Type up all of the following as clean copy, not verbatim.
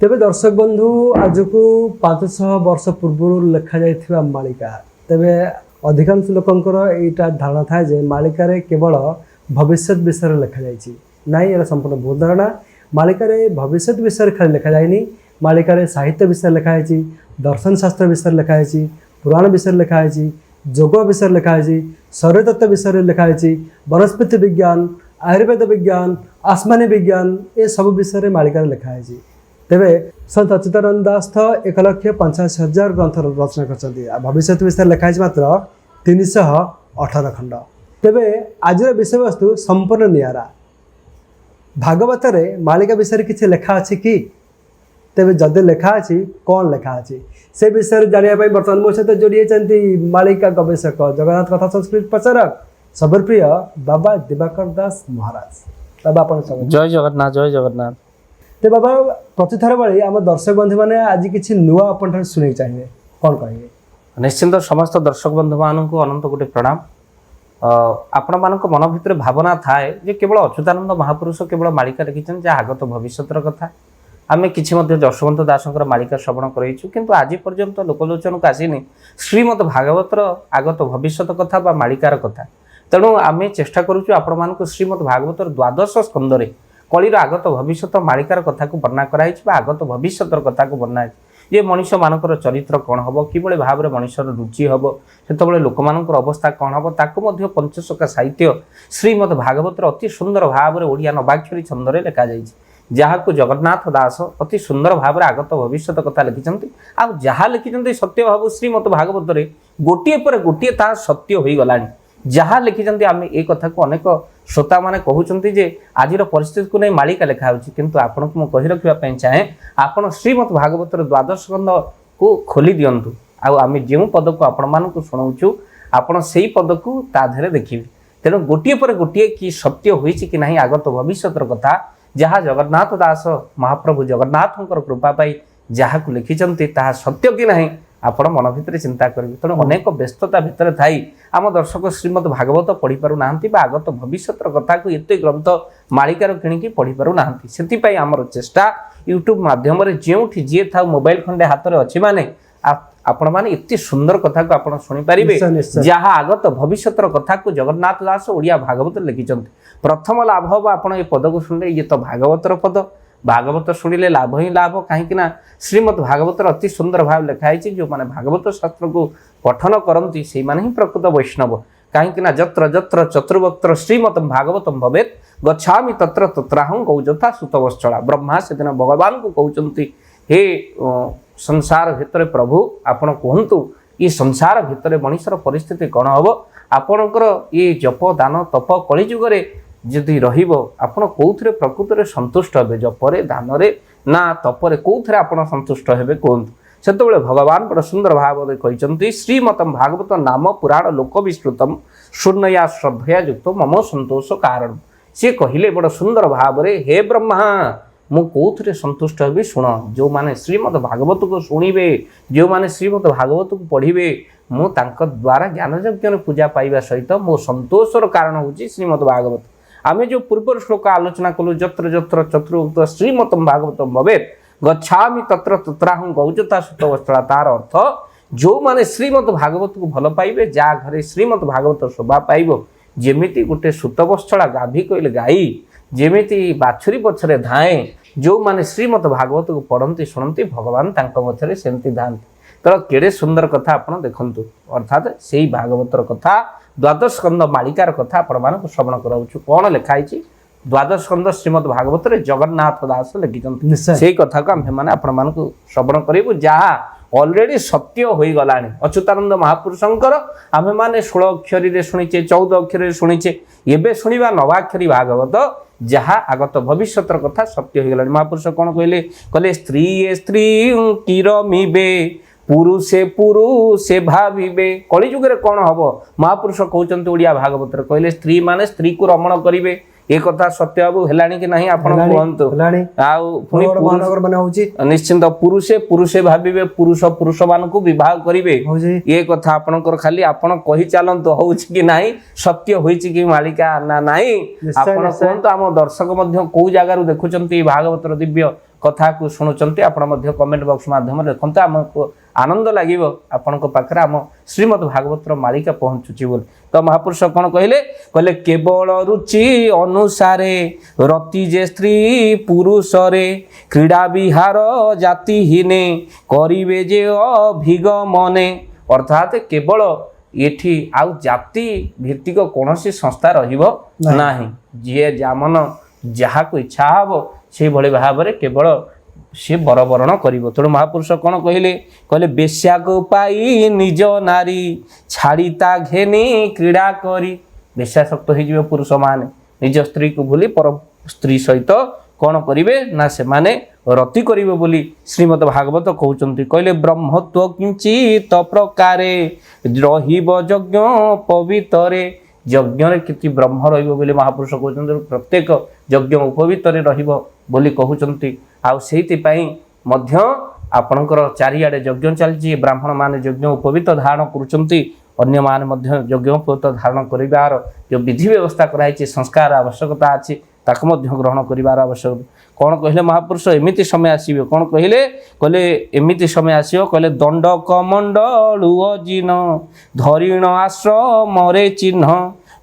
तेबे दर्शक बंधु आज को 500 वर्ष पूर्व लिखा जाइथिबा मालिका तेबे अधिकांश लोकंकर एटा धारणा था जे मालिका रे केवल भविष्य विषय लिखा जाइछि नाई एरा संपूर्ण भूल धारणा। मालिका रे भविष्य विषय खाली लिखा जाइनी, मालिका रे साहित्य विषय लिखा जाइछि, दर्शन शास्त्र विषय लिखा जाइछि, पुराण विषय लिखा जाइछि, जोग विषय लिखा जाइछि, शरीर तत्व विषय लिखा जाइछि, वनस्पति विज्ञान, आयुर्वेद विज्ञान, आसमानी विज्ञान ए सब विषय मालिका रे लिखा जाइछि। तेबे संत अच्युतानंद दास 1,85,000 ग्रंथ रचना कर भविष्य विषय लिखाई मात्र 318 खंड। तेबे आज विषय वस्तु संपूर्ण नियारा। भागवत रे मालिका विषय किसी लेखा अच्छी कि तेबे जदि लेखा अच्छी कौन लेखा अच्छी से विषय जानापी बर्तमान मो सहित जोड़ी मालिका गवेषक जगन्नाथ कथा संस्कृत प्रचारक सर्वप्रिय बाबा दिवाकर दास महाराज। बाबा अपन जय जगन्नाथ जय जगन्नाथ। तो बाबा प्रतिथर भाई आम दर्शक बंधु मैंने आज किसी नुआ अपन शुणी चाहिए कौन कहे? निश्चिंत समस्त दर्शक बंधु मानक अनंत कोटि प्रणाम। आपण मान मन भितर भावना थाए जे केवल अच्युतानंद महापुरुष केवल मालिका लिखिछन जे आगत भविष्यतर कथा। आमे किछि मध्ये जशवंत दासंकर मालिका श्रवण करैछु किंतु आज पर्यंत लोकलोचन को आसीनी श्रीमद भागवतर आगत भविष्यत कथा बा मालिकार कथा। तेणु आमे चेष्टा करूछु आपण मानक श्रीमद भागवतर द्वादश स्कंदरे कलिर आगत भविष्यत मालिकार कथा को वर्णना कराई आगत भविष्यतर कथा को वर्णना ये मनुष्य मानकर चरित्र कौन हम कि भाव में मनुष्यर रुचि हम से लोक मानकर अवस्था कौन हम ताकू पंचशका साहित्य श्रीमद भागवतर अति सुंदर भाव में ओडिया नवाक्षरी छंदरे लिखा जाइए जहाँ जगन्नाथ दास अति सुंदर भाव में आगत भविष्यत कथा लिखिं आ लिखिं सत्य भाव श्रीमद भागवत गोटे पर गोटे तार सत्य हो गला जहाँ लिखिं आम ए कथा को अनेक श्रोता मैंने कहते जे आज परिस्थिति को नहीं मालिका लिखा किंतु आपन को कही रखापी चाहे आपण श्रीमद भागवतर द्वादश स्कंद को खोली दिंतु आम जो पद को आपण मान शुणाऊँ आपण से पद को ताधे देखिए। तेणु गोटे पर गोटे कि सत्य होई कि नहीं आगत भविष्यतर कथा जहाँ जगन्नाथ दास महाप्रभु जगन्नाथ कृपा पाई जहाँ को लिखिं ता सत्य कि नहीं आपण मन भितर चिंता करेंगे। तेणु अनेक व्यस्तता भितर थी आम दर्शक श्रीमद भागवत पढ़ी पारु नाहंती बा आगत भविष्यतर कथा को एत ग्रंथ मालिकार किणिकी पढ़ी पारु नाहंती। सेतिपई आमर चेष्टा यूट्यूब माध्यम जे जी था मोबाइल खंडे हाथ में अच्छी माने आपण माने एत सुंदर कथा को आपण शुणी पारिबे जहाँ आगत भविष्यतर कथा को जगन्नाथ दास ओडिया भागवत लिखिं। प्रथम लाभ हम आपण ये पद को शुणिले ये तो भागवतर पद भागवत शुणिले लाभ ही लाभ कहीं श्रीमद भागवतर अति सुंदर भाव लिखाई जो माने भागवत शास्त्र को पठन करती से माने ही प्रकृत वैष्णव कहीं जत्र जत्र चतुर्वक्त्र श्रीमद भागवतम भवेत गच्छामि तत्र तत्राहं गौजथा सुतवश्चला। ब्रह्मा से दिन भगवान को कहते हे संसार भितर प्रभु आपण कहतु ये संसार भितर मनुष्यर परिस्थिति कौन हम आपणकर ये जप दान तप कलिजुगे जदि आपण कौन प्रकृत में संतुष्ट हे जपरे दान ना तपरे कौन आपण संतुष्ट हे कहतु से भगवान बड़ा सुंदर भाव कहते श्रीमतम भागवत नाम पुराण लोक विस्तृतम शून्यया श्रद्धया युक्त मम संतोष कारण। सी कहले बड़ा सुंदर भाव में हे ब्रह्मा मु कौन संतुष्ट हेबी शुण जो माने श्रीमद भागवत को शुणिबे जो माने श्रीमद भागवत को पढ़िबे मु तांक द्वारा ज्ञान यज्ञ पूजा पाइबा सहित मो संतोषर कारण होची श्रीमद भागवत। आमे जो पूर्व श्लोक आलोचना कलु जत्र जत्र चतुर्वक्त श्रीमतम भागवतम भवेत गच्छामि तत्र तत्राहं गौजता सुतवस्त्रा तार अर्थ जो माने श्रीमद भागवत को भल पाइबे जा घरे श्रीमद भागवत शोभा पाइबो जेमिति गोटे सुतवस्त्रा गाभी कहले गाई जेमिति बाछुरी पछरे धाए जो माने श्रीमद भागवत को पढ़ती शुणती भगवान तांक मथरे सेमती धांती। तो केड़े सुंदर कथा आपण देखंतु अर्थात से भागवतर कथा द्वादश स्कंद मालिकार कथा आपण मानक श्रवण कराउछु कौन लिखाई द्वादश स्कंद श्रीमद भागवत जगन्नाथ दास लिखिं से कथा को आम मैंने आपण मानक श्रवण करूँ जहाँ ऑलरेडी सत्य हो गला अच्युतानंद महापुरुषंकर आम मैंने 16 अक्षरी शुणीचे 14 अक्षर शुणीचे एवं शुणा नवाक्षरी भागवत जहाँ आगत भविष्यतर कथा सत्य हो गला। महापुरुष कौन कहले कहले स्त्री स्त्री किरमिबे पुरुषे पुरुषे भाविबे कलिजुगे कौन हम महापुरुष कहते ओडिया भागवत कहले स्त्री माने स्त्री को रमण करिवे ए कथा सत्य बाबू हेलानी कि नहीं आपण कहंतु निश्चिंत पुरुषे पुरुषे भाविबे पुरुष पुरुष मान को विवाह करिवे ये कथा आपणकर खाली आपण कहि चालंतु होउछि कि नहीं सत्य होइछि कि मालिका ना नहीं आपण कहंतु हम दर्शक मध्य को जगार देखुचंती भागवतर दिव्य कथा को शुणुचंती आपण मध्य कमेंट बॉक्स माध्यम लिखते आमको आनंद लगिव आपण पाखे आम श्रीमद् भागवतर मालिका पहुँचुची बोली। तो महापुरुष कौन कहले कहले केवल रुचि अनुसारे रति जे स्त्री पुरुष रे क्रीड़ा विहार जातिहीने करिवे जे अभिग मने। अर्थात केवल एठी आउ जाति भित्तिक कौनसी संस्था रहिबो नाही जी जामन जहाँ को इच्छा हब से भली भाव में केवल सी बरबरण करिवो। तेणु महापुरुष कौन कहले कहले बेश्या को पाई निज नारी छाड़ीता घेनी क्रीड़ा करी। बेश्यासक्त हो पुरुष माने निज स्त्री को भूली पर स्त्री सहित कौन करिवे ना से माने रति करिवे बोली श्रीमद् भागवत कहउचंती। कहले ब्रह्मत्व किंचित प्रकारे रहिब यज्ञ पवितरे। यज्ञ किति ब्रह्म रहिबो बोली महापुरुष कहउचंती। प्रत्येक यज्ञ उपवितरे रहिबो बोली कहउचंती। आउ सेहिति पई मध्य आपणकर चारिआडे यज्ञ चलछि। ब्राह्मण माने यज्ञ उपवित धारण करूचंती। अन्य माने मध्य यज्ञ उपवित धारण करिवार जो विधि व्यवस्था कराइछि संस्कार आवश्यकता अछि ताको मध्य ग्रहण करिवार आवश्यक। कौन कहले महापुरुष एमिति समय आसीबे कौन कहले कहले एमिति समय आसीबो कहले दंड कमंडलुओ जिन धरिण आश्रम रे चिन्ह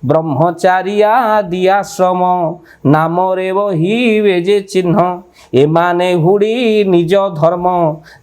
ब्रह्मचारिया दियाश्रम नाम रे बहिवे जे चिन्ह एमाने हुड़ी निज धर्म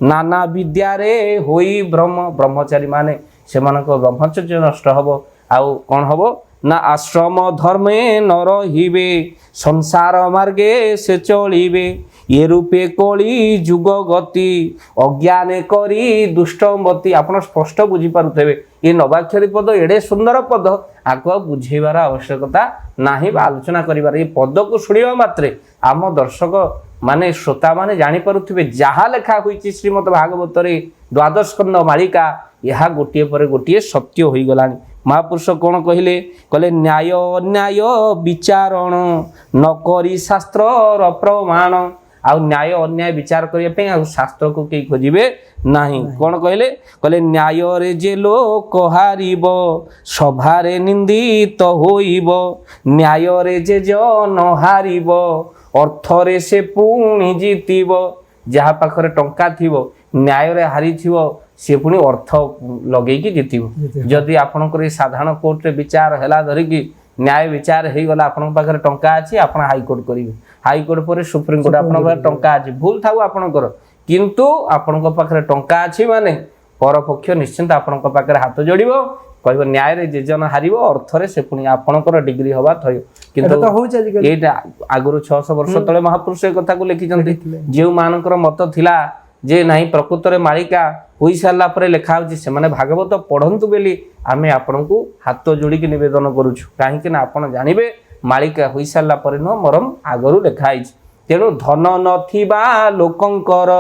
नाना विद्या रे होई ब्रह्म। ब्रह्मचारी माने सेमानक ब्रह्मचर्य नष्ट हबो आउ कौन हबो ना आश्रम धर्मे न रहिबे संसार मार्गे से चलिबे ये रूपे कली जुग गति अज्ञाने करी दुष्टमती। आपण स्पष्ट बुझी पारुथेबे ये नवाक्षरी पद एडे सुंदर पद आको बुझेबार आवश्यकता नाही बा आलोचना करिबार। ये पद को सुनिबा मात्रे आम दर्शक माने श्रोता माने जानि पारुथिबे जहा लेखा होईची श्रीमद् भागवत रे द्वादश स्कंद मालिका यह गोटिए पर गोटिए सत्य होई गलानी। महापुरुष कौन कहले कहले न्याय अन्याय विचारण न करी शास्त्र प्रमाण। आउ न्याय अन्याय विचार करिया पे आ शास्त्र को केही खोजिबे नाही। कौन कहले कहले न्याय रे जे लोक हारिबो सभा रे निंदित होइबो न्याय रे जे जन हारिबो अर्थ रे से पुणी जीतिबो। जहा पाखरे टंका थिबो न्याय रे हारि थिबो से पुणी अर्थ लगेकी जीतिबो। जदि आपनकर साधारण कोर्ट रे विचार हैला धरिकी न्याय विचार हो गला आपन पाखरे टंका अछि आपण हाईकोर्ट करिवे हाईकोर्ट पर सुप्रीम कोर्ट आपन पाखरे टंका अछि भूल थाउ आपनकर किंतु आपन पाखरे टंका अछि माने पर पक्ष निश्चिंत आपन पाखरे हाथ जोड़िबो कहबो न्याय रे जे जन हारिबो अर्थ रे से पुणी आपनकर डिग्री हवा थयो। किंतु एटा आगुरु 600 वर्ष तळे महापुरुष ए कथा को लिखि जंती जेउ मानकर मत थिला जे नहीं प्रकृत रे मालिका होई सारला परे लेखा होची से माने भागवत पढ़ंतु बेली आमे आपन को हाथ जोड़ी के निवेदन करूछु काहे कि ना आपन जानिबे मालिका होई सारला परे न मरम आगरु लेखा आइछ। तेणु धन नथिबा लोकंकर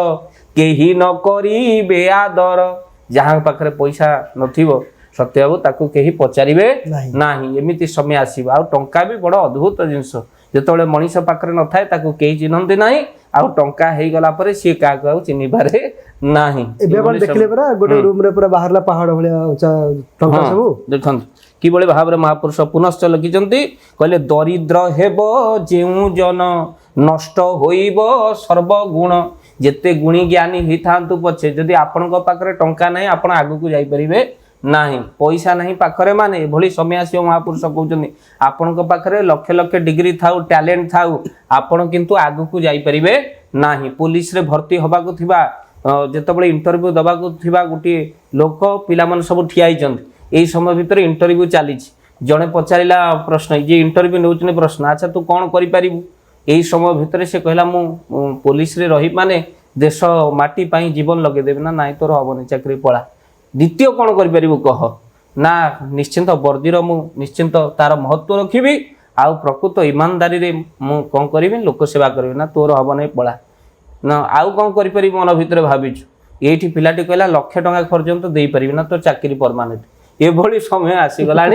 केही न करिबे आदर। जहां पाखरे पैसा नथिबो सत्य बाबू ताकू केही पचारिबे नाही एमिति समय आसीबो। आ टंका भी बड़ अद्भुत जिंस जेतोले मनीष पाखरे न थाए ताकू केही चिन्हंती नाही आउ टंका हेई गला परे सी का को चिन्हि बारे नाही। एबे अपन देखले परा गोटे रूम रे पूरा बाहरला पहाड़ भलिया टंका सब देखन कि बळे भाव रे महापुरुष पुनश्च लिखिजंती कहले दरिद्र हेबो जेउ जन नष्ट होइबो सर्व गुण। जेते गुणी ज्ञानी हिथांतु पछे जदि आपन को पाखरे टंका नाही आपण आगु को जाई परिबे नाही पैसा नहीं पाखरे माने भली समय आसी महापुरुष कहउचनी आपन को पाखरे लक्ष लक्ष डिग्री थाउ टैलेंट थाउ आपण किंतु आगु को जाई परिबे नाही। पुलिस रे भर्ती होबा को थिबा जेतबळे इंटरव्यू दबा को थिबा गुटी लोक पिला मन सब ठिया हिचंती एई समय भितर इंटरव्यू चालीछि जणे पचारिला प्रश्न जे इंटरव्यू नेउचने प्रश्न अच्छा तू कोन करि परिबु एई समय भितर से कहला मु पुलिस रे रही माने देश माटी पई जीवन लगे देबे ना नाही तोर हबनी चाकरी पळा। द्वितीय कौन करें कह ना निश्चिंत वर्दीर मु निश्चिंत तार महत्व रखी आउ प्रकृत ईमानदारी रे मु कौन करी लोक सेवा करी ना तोर हम नहीं पड़ा ना आउ कौन करी मन भितर भाविछु ये पिलाटी कहला लक्ष टंका पर्यंत दे पारि ना तो चाकरी परमानेंट एभली समय आसीगला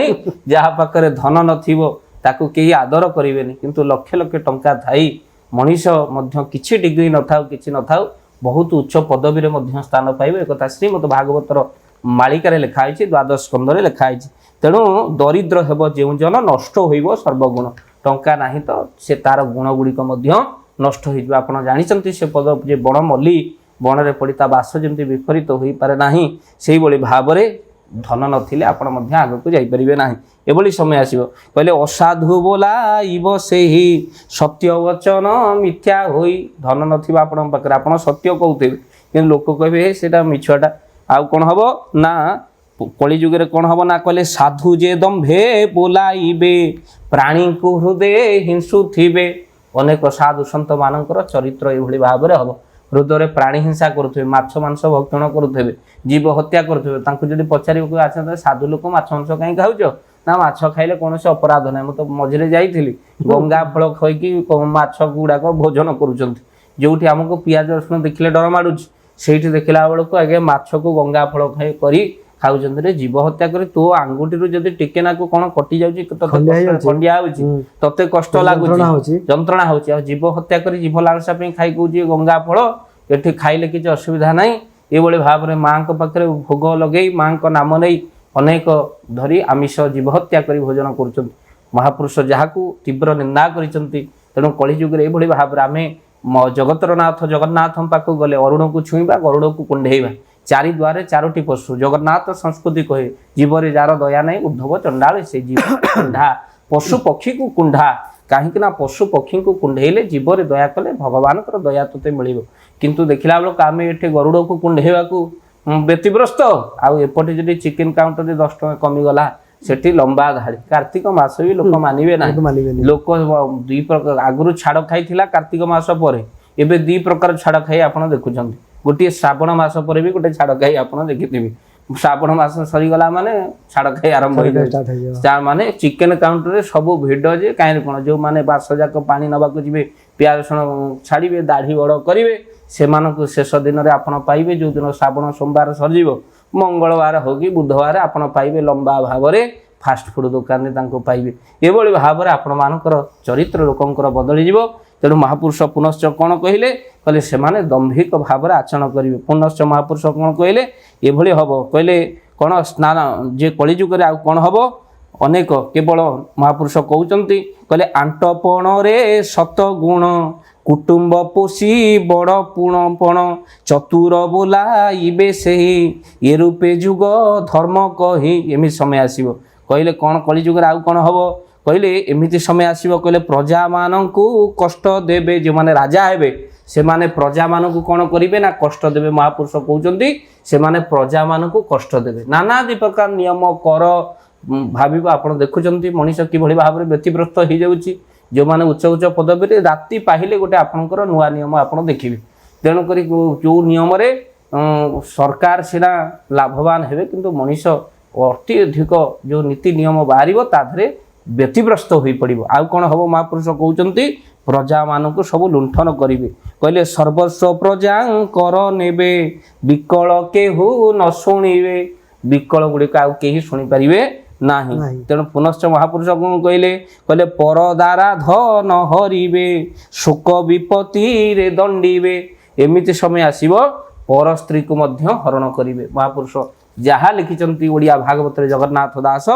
जहाँ पाखे धन नथिबो ताकू केही आदर करेनि किंतु लक्ष लक्ष टंका थाई मनीष मध्य किछि डिग्री नथाउ किछि नथाउ बहुत उच्च पदवी रे स्थान पाइबे एक कथा श्रीमद् भागवतर मालिकार लिखाई द्वादश स्कंद लिखाई। तेणु दरिद्र हेब जो जन नष्ट होइबो सर्वगुण टंका नाही तो से तार गुण गुड़िक ନଷ୍ଟ ହେଇଯିବ। ଆପଣ ଜାଣିଛନ୍ତି ସେ ପଦ ଯେ ବଣ ମଲ୍ଲି ବଣରେ ପଡ଼ି ତା ବାସ ଯେମିତି ବିପରୀତ ହୋଇପାରେ ନାହିଁ, ସେଇଭଳି ଭାବରେ ଧନ ନଥିଲେ ଆପଣ ମଧ୍ୟ ଆଗକୁ ଯାଇପାରିବେ ନାହିଁ। ଏଭଳି ସମୟ ଆସିବ। କହିଲେ ଅସାଧୁ ବୋଲାଇବ ସେହି ସତ୍ୟ ବଚନ ମିଥ୍ୟା ହୋଇ। ଧନ ନଥିବ ଆପଣଙ୍କ ପାଖରେ, ଆପଣ ସତ୍ୟ କହୁଥିବେ କିନ୍ତୁ ଲୋକ କହିବେ ସେଇଟା ମିଛଟା। ଆଉ କ'ଣ ହବ ନା କଳି ଯୁଗରେ କ'ଣ ହବ ନା କହିଲେ ସାଧୁ ଯେ ଦମ୍ଭେ ବୋଲାଇବେ ପ୍ରାଣୀଙ୍କୁ ହୃଦୟ ହିଂସୁଥିବେ। ଅନେକ ସାଧୁ ସନ୍ଥ ମାନଙ୍କର ଚରିତ୍ର ଏଭଳି ଭାବରେ ହବ। ହୃଦୟରେ ପ୍ରାଣୀ ହିଂସା କରୁଥିବେ, ମାଛ ମାଂସ ଭକ୍ଷଣ କରୁଥିବେ, ଜୀବ ହତ୍ୟା କରୁଥିବେ। ତାଙ୍କୁ ଯଦି ପଚାରିବାକୁ ଆସନ୍ତେ ସାଧୁ ଲୋକ ମାଛ ମାଂସ କାହିଁ ଖାଉଛ, ନା ମାଛ ଖାଇଲେ କୌଣସି ଅପରାଧ ନାହିଁ। ମୁଁ ତ ମଝିରେ ଯାଇଥିଲି, ଗଙ୍ଗା ଫଳ ଖାଇକି ମାଛ ଗୁଡାକ ଭୋଜନ କରୁଛନ୍ତି। ଯୋଉଠି ଆମକୁ ପିଆଜ ରସୁଣ ଦେଖିଲେ ଡର ମାଡୁଛି, ସେଇଠି ଦେଖିଲା ବେଳକୁ ଆଜ୍ଞା ମାଛକୁ ଗଙ୍ଗା ଫଳ କରି ଖାଉଛନ୍ତି। ରେ ଜୀବ ହତ୍ୟା କରି ତୋ ଆଙ୍ଗୁଠିରୁ ଯଦି ଟିକେ ନାକୁ କ'ଣ କଟି ଯାଉଛି, ଖଣ୍ଡିଆ ହଉଛି, ତତେ କଷ୍ଟ ଲାଗୁଛି, ଯନ୍ତ୍ରଣା ହଉଛି, ଆଉ ଜୀବ ହତ୍ୟା କରି ଜୀବ ଲାଳସା ପାଇଁ ଖାଇ କହୁଛି ଗଙ୍ଗା ଫଳ ଏଠି ଖାଇଲେ କିଛି ଅସୁବିଧା ନାହିଁ। ଏଭଳି ଭାବରେ ମାଙ୍କ ପାଖରେ ଭୋଗ ଲଗେଇ ମାଙ୍କ ନାମ ନେଇ ଅନେକ ଧରି ଆମିଷ ଜୀବ ହତ୍ୟା କରି ଭୋଜନ କରୁଛନ୍ତି। ମହାପୁରୁଷ ଯାହାକୁ ତୀବ୍ର ନିନ୍ଦା କରିଛନ୍ତି। ତେଣୁ କଳିଯୁଗରେ ଏଭଳି ଭାବରେ ଆମେ ଜଗତର ନାଥ ଜଗନ୍ନାଥଙ୍କ ପାଖକୁ ଗଲେ ଅରୁଣକୁ ଛୁଇଁବା, ଗରୁଡ଼କୁ କୁଣ୍ଢେଇବା। ଚାରି ଦ୍ୱାରେ ଚାରୋଟି ପଶୁ ଜଗନ୍ନାଥ ସଂସ୍କୃତି କହେ, ଜୀବରେ ଯାର ଦୟା ନାହିଁ ଉଦ୍ଧବ ଚଣ୍ଡାଳ ସେ ଜୀବ କୁଣ୍ଢା। ପଶୁ ପକ୍ଷୀକୁ କୁଣ୍ଢା, କାହିଁକି ନା ପଶୁ ପକ୍ଷୀଙ୍କୁ କୁଣ୍ଢେଇଲେ ଜୀବରେ ଦୟା କଲେ ଭଗବାନଙ୍କର ଦୟା ତୋତେ ମିଳିବ। କିନ୍ତୁ ଦେଖିଲା ବେଳକୁ ଆମେ ଏଠି ଗରୁଡ଼କୁ କୁଣ୍ଢେଇବାକୁ ବ୍ୟତିବ୍ରସ୍ତ, ଆଉ ଏପଟେ ଯଦି ଚିକେନ କାଉଣ୍ଟରରେ 10 ଟଙ୍କା କମିଗଲା ସେଠି ଲମ୍ବା ଧାଡ଼ି। କାର୍ତ୍ତିକ ମାସ ବି ଲୋକ ମାନିବେ ନାହିଁ। ଲୋକ ଦୁଇ ପ୍ରକାର ଆଗରୁ ଛାଡ଼ ଖାଇଥିଲା କାର୍ତ୍ତିକ ମାସ ପରେ, ଏବେ ଦୁଇ ପ୍ରକାର ଛାଡ଼ ଖାଇ ଆପଣ ଦେଖୁଛନ୍ତି। ଗୋଟିଏ ଶ୍ରାବଣ ମାସ ପରେ ବି ଗୋଟେ ଛାଡ଼ ଖାଇ ଆପଣ ଦେଖିଥିବେ। ଶ୍ରାବଣ ମାସ ସରିଗଲା ମାନେ ଛାଡ଼ ଖାଇ ଆରମ୍ଭ ହେଇଯାଉଛି। ମାନେ ଚିକେନ କାଉଣ୍ଟରରେ ସବୁ ଭିଡ଼ ଯେ କାହିଁକି କ'ଣ, ଯେଉଁମାନେ ବାସ ଯାକ ପାଣି ନେବାକୁ ଯିବେ, ପିଆଜ ରସୁଣ ଛାଡ଼ିବେ, ଦାଢ଼ି ବଡ଼ କରିବେ, ସେମାନଙ୍କୁ ଶେଷ ଦିନରେ ଆପଣ ପାଇବେ। ଯେଉଁଦିନ ଶ୍ରାବଣ ସୋମବାର ସରିଯିବ, ମଙ୍ଗଳବାର ହଉ କି ବୁଧବାର ଆପଣ ପାଇବେ ଲମ୍ବା ଭାବରେ ଫାଷ୍ଟଫୁଡ଼ ଦୋକାନରେ ତାଙ୍କୁ ପାଇବେ। ଏଭଳି ଭାବରେ ଆପଣମାନଙ୍କର ଚରିତ୍ର ଲୋକଙ୍କର ବଦଳିଯିବ। ତେଣୁ ମହାପୁରୁଷ ପୁନଶ୍ଚ କ'ଣ କହିଲେ, କହିଲେ ସେମାନେ ଦମ୍ଭିକ ଭାବରେ ଆଚରଣ କରିବେ। ପୁନଶ୍ଚ ମହାପୁରୁଷ କ'ଣ କହିଲେ, ଏଭଳି ହବ। କହିଲେ କ'ଣ ସ୍ନାନ ଯେ କଳିଯୁଗରେ ଆଉ କ'ଣ ହବ, ଅନେକ କେବଳ ମହାପୁରୁଷ କହୁଛନ୍ତି, କହିଲେ ଆଣ୍ଟପଣରେ ସତ ଗୁଣ କୁଟୁମ୍ବ ପୋଷି ବଡ଼ ପୁଣପଣ ଚତୁର ବୋଲାଇବେ ସେହି ଏ ରୂପେ ଯୁଗ ଧର୍ମ କହି। ଏମିତି ସମୟ ଆସିବ। କହିଲେ କ'ଣ କଳିଯୁଗରେ ଆଉ କ'ଣ ହବ, କହିଲେ ଏମିତି ସମୟ ଆସିବ। କହିଲେ ପ୍ରଜାମାନଙ୍କୁ କଷ୍ଟ ଦେବେ, ଯେଉଁମାନେ ରାଜା ହେବେ ସେମାନେ ପ୍ରଜାମାନଙ୍କୁ କ'ଣ କରିବେ ନା କଷ୍ଟ ଦେବେ। ମହାପୁରୁଷ କହୁଛନ୍ତି ସେମାନେ ପ୍ରଜାମାନଙ୍କୁ କଷ୍ଟ ଦେବେ। ନାନାଦି ପ୍ରକାର ନିୟମ କର ଭାବିବ। ଆପଣ ଦେଖୁଛନ୍ତି ମଣିଷ କିଭଳି ଭାବରେ ବ୍ୟତିବ୍ରସ୍ତ ହେଇଯାଉଛି। ଯେଉଁମାନେ ଉଚ୍ଚ ଉଚ୍ଚ ପଦବୀରେ ରାତି ପାହିଲେ ଗୋଟେ ଆପଣଙ୍କର ନୂଆ ନିୟମ ଆପଣ ଦେଖିବେ। ତେଣୁକରି ଯେଉଁ ନିୟମରେ ସରକାର ସିନା ଲାଭବାନ ହେବେ, କିନ୍ତୁ ମଣିଷ ଅତ୍ୟଧିକ ଯେଉଁ ନୀତି ନିୟମ ବାହାରିବ ତା ଦେହରେ ବ୍ୟତିବ୍ରସ୍ତ ହୋଇପଡ଼ିବ। ଆଉ କ'ଣ ହେବ, ମହାପୁରୁଷ କହୁଛନ୍ତି ପ୍ରଜାମାନଙ୍କୁ ସବୁ ଲୁଣ୍ଠନ କରିବେ। କହିଲେ ସର୍ବସ୍ୱ ପ୍ରଜାଙ୍କର ନେବେ ବିକଳ କେହୁ ନ ଶୁଣିବେ। ବିକଳ ଗୁଡ଼ିକ ଆଉ କେହି ଶୁଣିପାରିବେ ନାହିଁ। ତେଣୁ ପୁନଶ୍ଚ ମହାପୁରୁଷ କ'ଣ କହିଲେ, କହିଲେ ପର ଦ୍ୱାରା ଧନ ହରିବେ ଶୋକ ବିପତ୍ତିରେ ଦଣ୍ଡିବେ। ଏମିତି ସମୟ ଆସିବ ପର ସ୍ତ୍ରୀକୁ ମଧ୍ୟ ହରଣ କରିବେ। ମହାପୁରୁଷ ଯାହା ଲେଖିଛନ୍ତି ଓଡ଼ିଆ ଭାଗବତରେ ଜଗନ୍ନାଥ ଦାସ,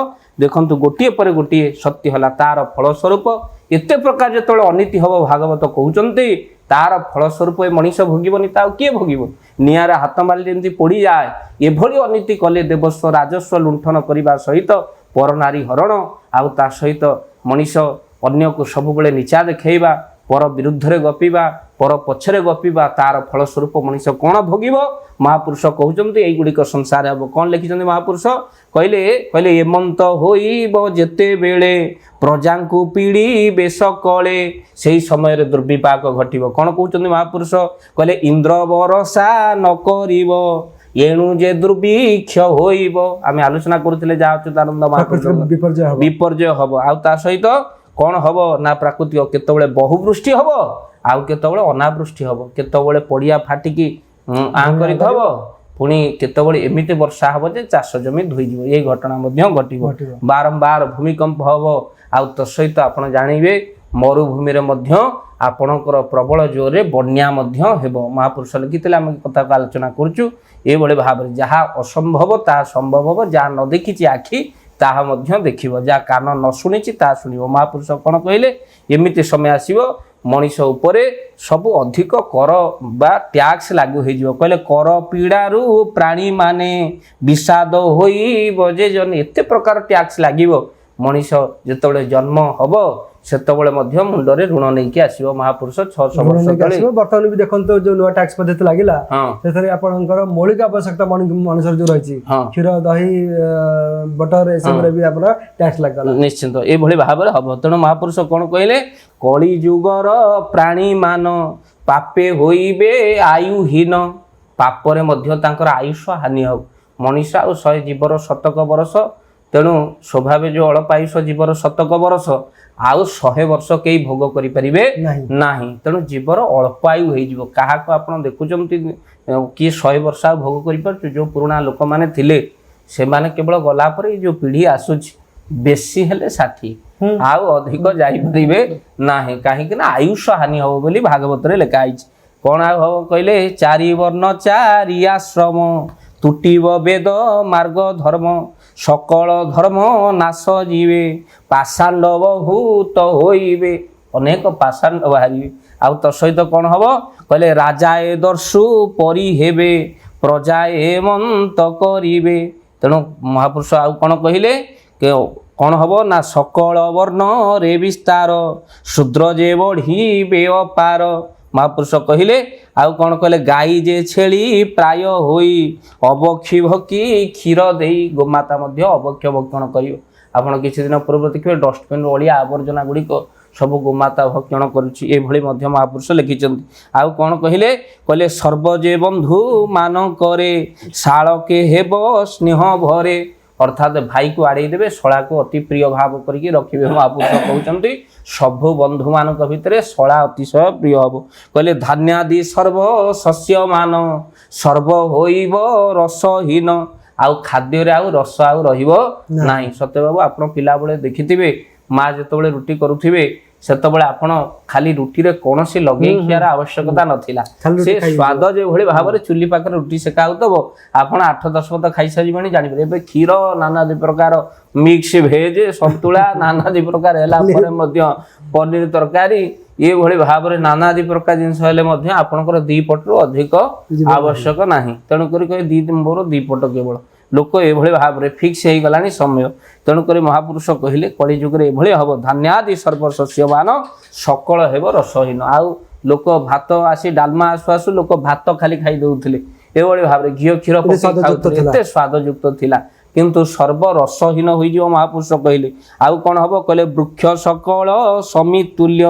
ଦେଖନ୍ତୁ ଗୋଟିଏ ପରେ ଗୋଟିଏ ସତ୍ୟ ହେଲା। ତାର ଫଳସ୍ୱରୂପ ଏତେ ପ୍ରକାର ଯେତେବେଳେ ଅନୀତି ହେବ ଭାଗବତ କହୁଛନ୍ତି, ତାର ଫଳସ୍ୱରୂପ ଏ ମଣିଷ ଭୋଗିବନି ତ ଆଉ କିଏ ଭୋଗିବ? ନିଆଁରେ ହାତ ମାରି ଯେମିତି ପୋଡ଼ିଯାଏ, ଏଭଳି ଅନୀତି କଲେ ଦେବସ୍ୱ ରାଜସ୍ୱ ଲୁଣ୍ଠନ କରିବା ସହିତ ପର ନାରୀ ହରଣ, ଆଉ ତା ସହିତ ମଣିଷ ଅନ୍ୟକୁ ସବୁବେଳେ ନିଚା ଦେଖାଇବା, ପର ବିରୁଦ୍ଧରେ ଗପିବା, ପର ପଛରେ ଗପିବା, ତାର ଫଳସ୍ୱରୂପ ମଣିଷ କ'ଣ ଭୋଗିବ? ମହାପୁରୁଷ କହୁଛନ୍ତି ଏଇଗୁଡ଼ିକ ସଂସାର ହେବ। କ'ଣ ଲେଖିଛନ୍ତି ମହାପୁରୁଷ? କହିଲେ ଏମନ୍ତ ହୋଇବ ଯେତେବେଳେ ପ୍ରଜାଙ୍କୁ ପିଡ଼ିବେ ସକଳେ ସେହି ସମୟରେ ଦୁର୍ବିପାକ ଘଟିବ। କ'ଣ କହୁଛନ୍ତି ମହାପୁରୁଷ? କହିଲେ ଇନ୍ଦ୍ର ବରଷା ନ କରିବ ଏଣୁ ଯେ ଦୁର୍ଭିକ୍ଷ ହୋଇବ। ଆମେ ଆଲୋଚନା କରୁଥିଲେ ଯାହା ଅଚ୍ୟୁତାନନ୍ଦ ମହାପୁରୁଷ ବିପର୍ଯ୍ୟୟ ହବ। ଆଉ ତା ସହିତ କ'ଣ ହବ ନା ପ୍ରାକୃତିକ କେତେବେଳେ ବହୁବୃଷ୍ଟି ହବ, ଆଉ କେତେବେଳେ ଅନାବୃଷ୍ଟି ହବ। କେତେବେଳେ ପଡ଼ିଆ ଫାଟିକି ଆଁ କରିଥବ, ପୁଣି କେତେବେଳେ ଏମିତି ବର୍ଷା ହବ ଯେ ଚାଷ ଜମି ଧୋଇଯିବ। ଏଇ ଘଟଣା ମଧ୍ୟ ଘଟିବ। ବାରମ୍ବାର ଭୂମିକମ୍ପ ହବ। ଆଉ ତ ସହିତ ଆପଣ ଜାଣିବେ ମରୁଭୂମିରେ ମଧ୍ୟ ଆପଣଙ୍କର ପ୍ରବଳ ଜୋରରେ ବନ୍ୟା ମଧ୍ୟ ହେବ। ମହାପୁରୁଷ ଲେଖିଥିଲେ, ଆମେ କଥାକୁ ଆଲୋଚନା କରୁଛୁ। ଏଇଭଳି ଭାବରେ ଯାହା ଅସମ୍ଭବ ତାହା ସମ୍ଭବ ହେବ। ଯାହା ନ ଦେଖିଛି ଆଖି ତାହା ମଧ୍ୟ ଦେଖିବ, ଯାହା କାନ ନ ଶୁଣିଛି ତାହା ଶୁଣିବ। ମହାପୁରୁଷ କ'ଣ କହିଲେ, ଏମିତି ସମୟ ଆସିବ मनीष उपरे सबु अधिक कर बा टैक्स लागू हो कहले कर पीड़ारू प्राणी माने विषाद होइब जे जन एते प्रकार टैक्स लागिवो मनीष जेतबेले जन्म हब सेतबेले मध्य मुंडरे ऋण नेकी आसीबो महापुरुष 600 वर्ष तळे बर्तमान भी देखंतो जो नुआ टैक्स पद्धति लागिला सेथरे आपनकर मौलिक आवश्यकता मनुष्य जो रहिछि क्षीर दही बटर ए सब रे भी आपन टैक्स लागला निश्चित ए भली भाबरे हबो तेणु महापुरुष कोन कहले कली जुगर प्राणी मान पापे होइबे आयुहीन पापरे मध्य तांकर आयुष हानि हो मनीष आ 100 जीवर शतक वर्ष तेणु स्वभाव जो अल्प आयुष जीवर शतक वर्ष आउ 100 वर्ष कई भोग करि परिबे नाही तेणु जीवर अल्प आयु होई जिवो काहा को आपण देखुचंती कि 100 वर्ष भोग करि पर जो पुराना लोक माने थिले से माने केवल गला पर जो पीढ़ी आसुची बेसी हेले 60 आउ अधिक जाई परिबे नाही काहे कि ना आयुष हानि हो बोली भागवत रे लिखा आइछ कोन आ हो कहले चारि वर्ण चारि आश्रम तुटिब वेद मार्ग धर्म सकल धर्म नाश जीवे पाषाण्ड बहुत होइबे अनेक पाषाण्ड बाहरिबे आ तो सहित कौन हम कहले राजाए दर्शु परि हेबे प्रजाए मंत करिबे तेणु महापुरुष आउ कौन कहले कौन हम ना सकल वर्ण रे विस्तार शूद्र जे बढ़िबे अपार महापुरुष कहले आउ कौन कहले गाई जे छेली प्राय होई अबक्षी भकी क्षीर देई गोमाता मध्य अबक्ष भक्षण करियो आपण किछि दिन पूर्व देखिबे डस्टबिन ओलिया आवर्जना गुडी को सब गोमाता भक्षण करूछि ए भली मध्य महापुरुष लिखिचंती आउ कौन कहले सर्व जे बंधु मान करे शालके हेबो स्नेह भरे अर्थात भाई को आड़े देवे शला को अति प्रिय भाव करके रखिबे महापुरुष कहउचंती सब बंधु मानक भितरे शला अतिशय प्रिय हबो कहले धान्यादि सर्व शस्य मान सर्व होइब रसहीन आउ खाद्य रे आउ रस आउ रहिबो नाही सत्य बाबू आपण पिला बेले देखिथिबे मां जेतबेले रुटी करूथिबे सेतबेले आपण खाली रुटी रे कोनोसी लगेई खियार आवश्यकता नथिला से स्वाद जे भली भाबरे चुल्ली पाकर रुटी सेकाउतबो आपण 8-10 पत खाइ सजिबणी जानिबे एबे खीर नाना दि प्रकार मिक्स भेज संतुला नाना दि प्रकार हैला परे मध्य पनीर तरकारी ये भली भाबरे नाना दि प्रकार जिंस हेले मध्य आपनकर दी पटरो अधिक आवश्यक नाही तेणु करी कहि दी मोर दी पट केवल लोक ए भली भाबरे फिक्स हे गलानी समय तेणु करी महापुरुष कहिले कली जुग रे ए भली हबो धान्यादि सर्वशस्यमान सकल हेबो रसहीन आउ लोक भात आसी डालमा आसु आसु लोक भात खाली खाई दउथिले ए भली भाबरे घियो क्षीर पकाई खाउथिले एते स्वादयुक्त थिला किंतु सर्व रसहीन होई जिवो महापुरुष कहिले आउ कोन हबो कहले वृक्ष सकल समितुल्य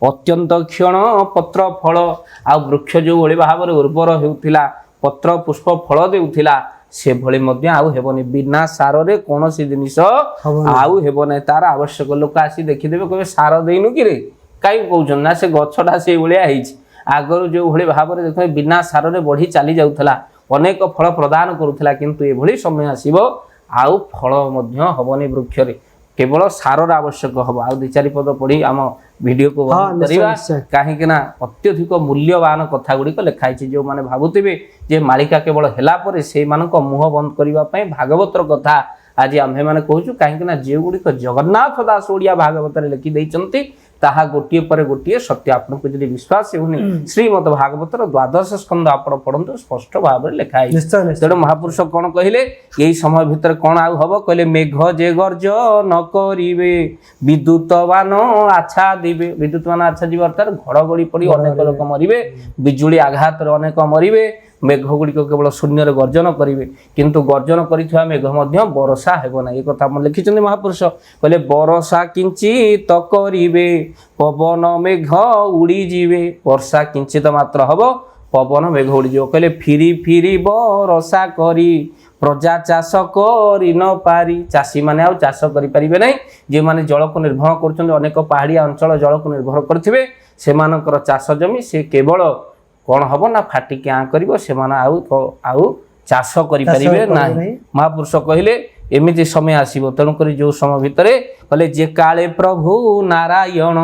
अत्यंत क्षण पत्र फल आउ वृक्ष जो भली भाबरे उर्वर हेउथिला पत्र पुष्प फल देउथिला से भली मध्य आउ हेबनी बिना सार रे कोनोसी जिनिस आउ हेबने तार आवश्यक लोक आसी देखि देबे कहबे सार देइनु कि रे काई कहउछन ना से गछटा से भलिया हेछि आगर जो भली भाबरे देखै बिना सार रे बढ़ी चली जाउथला अनेक फल प्रदान करूथला किंतु ए भली समय आसीबो आउ फल मध्य हबनी वृक्ष रे केवल सार आवश्यक हबो आउ दि चारि पद पढी आम वीडियो को करिवा काहे कि ना अत्यधिक मूल्यवान कथा गुडी को लिखाइ छि जो माने भाबुतिबे जे मालिका केवल हेला परे से मानको मुह बंद करिवा पई भागवतर कथा आज आम्हे माने कहूछु काहे कि ना जे गुडी को जगन्नाथ दास ओडिया भागवत रे लिखि दैचंती ताहा गोटिए पर गोटिए सत्य आपन को जदि विश्वास हेउनी श्रीमद् भागवतर द्वादश स्कंद आपण पढंतु स्पष्ट भाव रे लिखाइ तेणु महापुरुष कोन कहिले एई समय भितर कोन आउ हबो कहले मेघ जे गर्ज न करिवे विद्युतवान आछा दिबे विद्युतवान आछा दिबे अर्थात घड़घड़ी पड़ी अनेक लोक मरिबे बिजुली आघात रे अनेक मरिबे मेघ गुड़ी को केवल शून्य रे गर्जन करिवे किंतु गर्जन करिथवा मेघ मध्य वर्षा हेबो ना ए कथा मन लिखिचंदी महापुरुष कहले वर्षा किंचित करिवे पवन मेघ उड़ी जीवे वर्षा किंचित मात्र हबो पवन मेघ उड़ी जीव कहले फिरी फिरी वर्षा करी प्रजा चाष करी न पारी चाषी माने आ चाष करि परिबे नै जे माने जल को निर्भर करछन अनेक पहाड़िया अंचल जल को निर्भर करथिबे से मानकर चाष जमी से केवल कौन हम ना फाटी क्या कर से आउ चाष करें ना महापुरुष कहले एमती समय आसो तेणुक जो समय भितर कहले जे काले प्रभु नारायण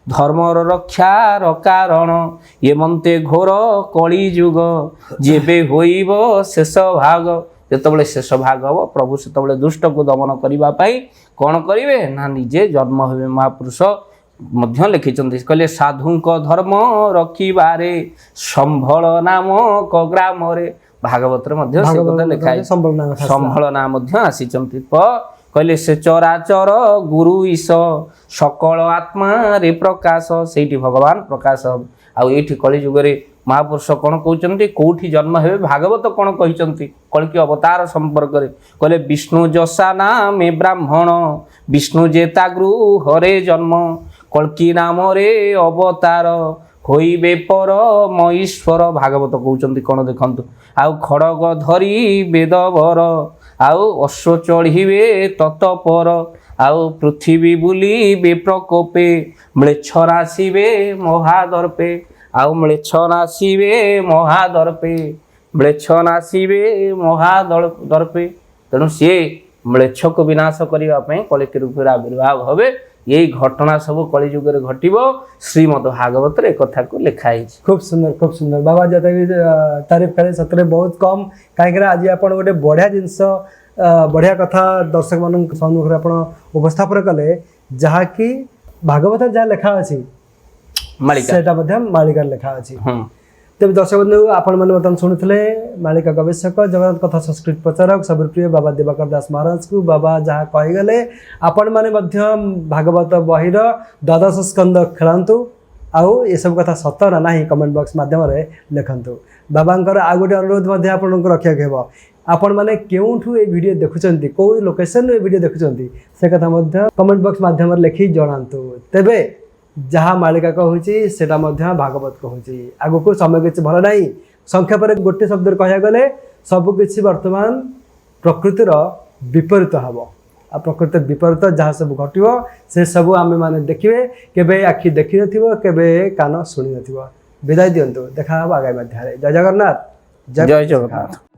धर्मर रक्षार कारण ये मते घोर कली जुग जेबे होइब शेष भाग जेतबेले शेष भाग हम प्रभु सेतबेले दुष्ट को दमन करने कौन करेंगे ना निजे जन्म हे महापुरुष ମଧ୍ୟ ଲେଖିଛନ୍ତି କହିଲେ ସାଧୁଙ୍କ ଧର୍ମ ରଖିବାରେ ସମ୍ବଳ ନାମକ ଗ୍ରାମରେ ଭାଗବତରେ ମଧ୍ୟ ସେ କଥା ଲେଖା ହେଇଛି ସମ୍ବଳ ନାମ ମଧ୍ୟ ଆସିଛନ୍ତି କହିଲେ ସେ ଚରାଚର ଗୁରୁ ଈଶ ସକଳ ଆତ୍ମାରେ ପ୍ରକାଶ ସେଇଠି ଭଗବାନ ପ୍ରକାଶ ହବ ଆଉ ଏଇଠି କଳି ଯୁଗରେ ମହାପୁରୁଷ କ'ଣ କହୁଛନ୍ତି କୋଉଠି ଜନ୍ମ ହେବେ ଭାଗବତ କ'ଣ କହିଛନ୍ତି କଳ୍କି ଅବତାର ସମ୍ପର୍କରେ କହିଲେ ବିଷ୍ଣୁ ଯଶା ନାମେ ବ୍ରାହ୍ମଣ ବିଷ୍ଣୁ ଜେତା ଗୃହରେ ଜନ୍ମ କଳ୍କି ନାମରେ ଅବତାର ହୋଇବେ ପରମ ଈଶ୍ୱର ଭାଗବତ କହୁଛନ୍ତି କ'ଣ ଦେଖନ୍ତୁ ଆଉ ଖଡ଼ଗ ଧରି ବେଦବର ଆଉ ଅଶ୍ଵ ଚଢ଼ିବେ ତତପର ଆଉ ପୃଥିବୀ ବୁଲିବେ ପ୍ରକୋପେ ମ୍ଲେଚ୍ଛ ନାସିବେ ମହାଦର୍ପେ ଆଉ ମ୍ଲେଚ୍ଛ ନାସିବେ ମହାଦର୍ପେ ମ୍ଲେଚ୍ଛ ନାସିବେ ମହାଦର୍ପେ ତେଣୁ ସିଏ ମ୍ଲେଚ୍ଛକୁ ବିନାଶ କରିବା ପାଇଁ କଳିକି ରୂପରେ ଆବିର୍ଭାବ ହେବେ এই ঘটনা সবু কলি যুগরে ঘটিব শ্রীমদ ভাগবতরে একথাকু লেখা হয়েছে খুব সুন্দর বাবা যেতে বি তারিফ করে সতরে বহুত কম কাইকি আজ আপন গোটে বঢ়িয়া জিনিস বঢ়িয়া কথা দর্শক ମାନଙ୍କ সম্মুখରେ ଆପଣ ଉପସ୍ଥାପନ କଲେ ଯାହାକି ଭାଗବତରେ ଯାହା ଲେଖା ଅଛି ସେଟା ମଧ୍ୟ ମାଳିକାରେ ଲେଖା ଅଛି ତେବେ ଦର୍ଶକ ବନ୍ଧୁ ଆପଣମାନେ ବର୍ତ୍ତମାନ ଶୁଣୁଥିଲେ ମାଳିକା ଗବେଷକ ଜଗନ୍ନାଥ କଥା ସଂସ୍କୃତ ପ୍ରଚାରକ ସବୁପ୍ରିୟ ବାବା ଦିବାକର ଦାସ ମହାରାଜଙ୍କୁ ବାବା ଯାହା କହିଗଲେ ଆପଣମାନେ ମଧ୍ୟ ଭାଗବତ ବହିର ଦ୍ୱାଦଶ ସ୍କନ୍ଦ ଖେଳନ୍ତୁ ଆଉ ଏସବୁ କଥା ସତ ନା ନାହିଁ କମେଣ୍ଟ ବକ୍ସ ମାଧ୍ୟମରେ ଲେଖନ୍ତୁ ବାବାଙ୍କର ଆଉ ଗୋଟେ ଅନୁରୋଧ ମଧ୍ୟ ଆପଣଙ୍କୁ ରଖିବାକୁ ହେବ ଆପଣମାନେ କେଉଁଠୁ ଏ ଭିଡ଼ିଓ ଦେଖୁଛନ୍ତି କେଉଁ ଲୋକେସନରୁ ଏ ଭିଡ଼ିଓ ଦେଖୁଛନ୍ତି ସେ କଥା ମଧ୍ୟ କମେଣ୍ଟ ବକ୍ସ ମାଧ୍ୟମରେ ଲେଖି ଜଣାନ୍ତୁ ତେବେ ଯାହା ମାଳିକା କହୁଛି ସେଟା ମଧ୍ୟ ଭାଗବତ କହୁଛି ଆଗକୁ ସମୟ କିଛି ଭଲ ନାହିଁ ସଂକ୍ଷେପରେ ଗୋଟେ ଶବ୍ଦରେ କହିବାକୁ ଗଲେ ସବୁକିଛି ବର୍ତ୍ତମାନ ପ୍ରକୃତିର ବିପରୀତ ହେବ ଆଉ ପ୍ରକୃତିର ବିପରୀତ ଯାହା ସବୁ ଘଟିବ ସେ ସବୁ ଆମେମାନେ ଦେଖିବେ କେବେ ଆଖି ଦେଖିନଥିବ କେବେ କାନ ଶୁଣି ନଥିବ ବିଦାୟ ଦିଅନ୍ତୁ ଦେଖା ହେବ ଆଗାମୀ ଅଧ୍ୟାୟରେ ଜୟ ଜଗନ୍ନାଥ ଜୟ ଜଗନ୍ନାଥ।